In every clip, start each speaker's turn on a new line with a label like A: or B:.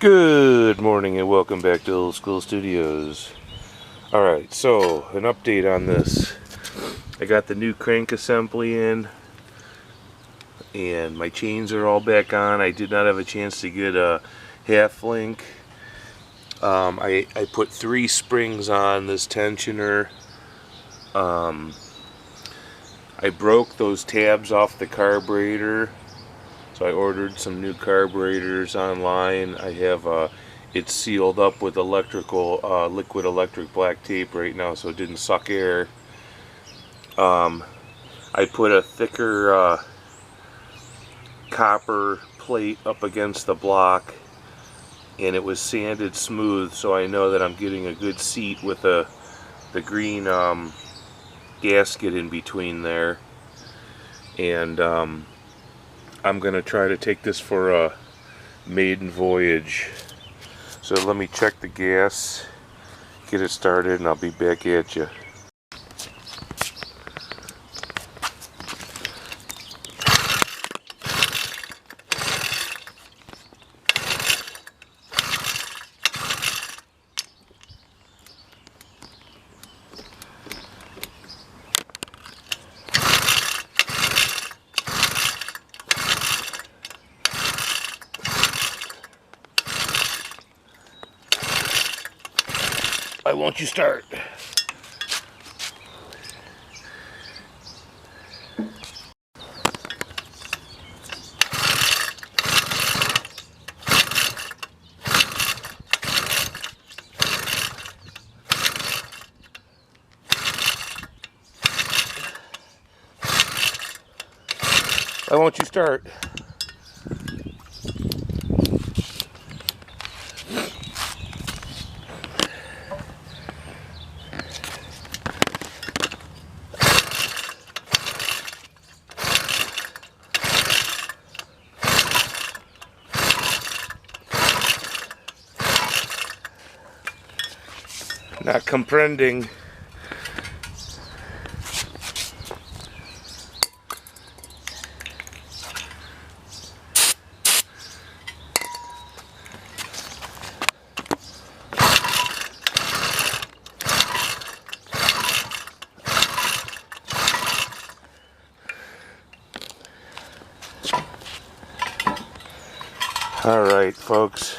A: Good morning and welcome back to Old School Studios. Alright, so an update on this. I got the new crank assembly in and my chains are all back on. I did not have a chance to get a half link. I put 3 springs on this tensioner. I broke those tabs off the carburetor. So I ordered some new carburetors online. I have it sealed up with liquid electric black tape right now, so it didn't suck air. I put a thicker copper plate up against the block, and it was sanded smooth, so I know that I'm getting a good seat with the green gasket in between there. And I'm gonna try to take this for a maiden voyage. So let me check the gas, get it started, and I'll be back at you. Why won't you start? Why won't you start? Not comprending. All right, folks.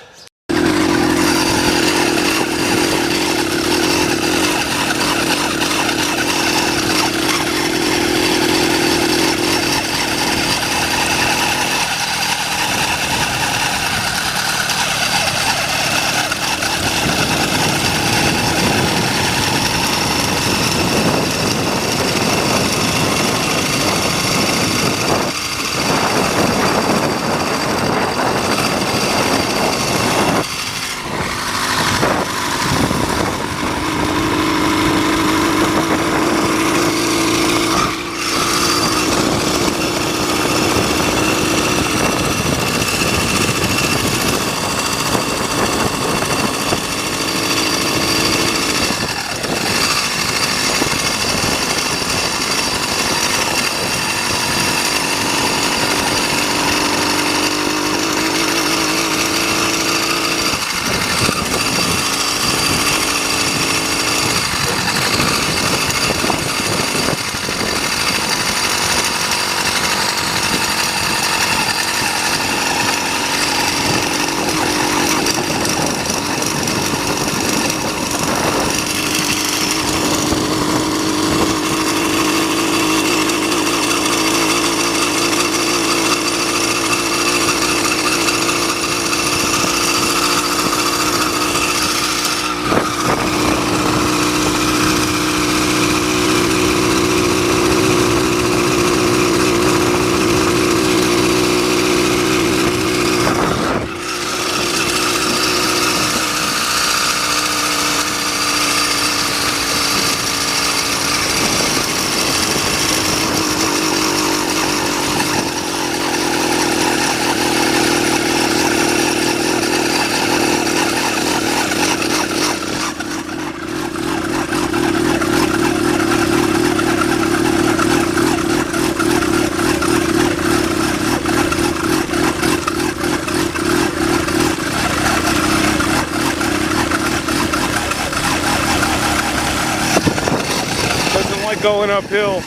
A: it going uphill.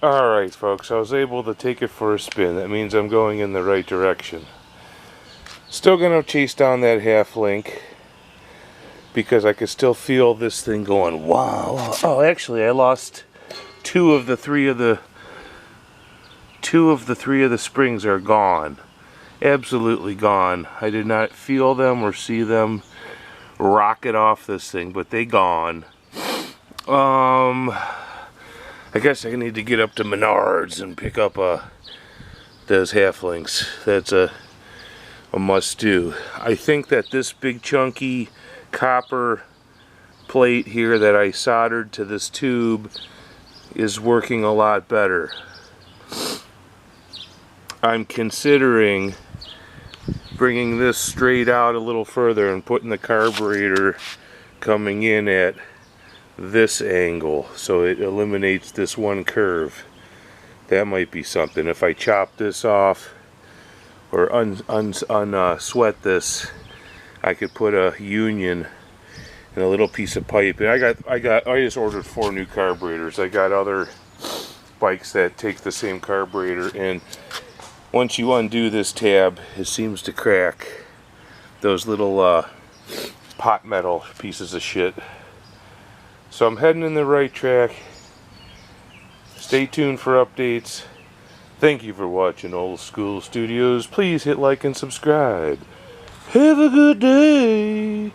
A: Alright folks, I was able to take it for a spin. That means I'm going in the right direction. Still gonna chase down that half link because I can still feel this thing going wow. Oh, actually I lost two of the three of the springs are gone. Absolutely gone. I did not feel them or see them rocket off this thing, but they gone. I guess I need to get up to Menards and pick up those half links. That's a must do. I think that this big chunky copper plate here that I soldered to this tube is working a lot better. I'm considering bringing this straight out a little further and putting the carburetor coming in at this angle so it eliminates this one curve. That might be something. If I chop this off or sweat this, I could put a union and a little piece of pipe. And I just ordered 4 new carburetors. I got other bikes that take the same carburetor, and once you undo this tab, it seems to crack those little pot metal pieces of shit. So I'm heading in the right track. Stay tuned for updates. Thank you for watching Old School Studios. Please hit like and subscribe. Have a good day.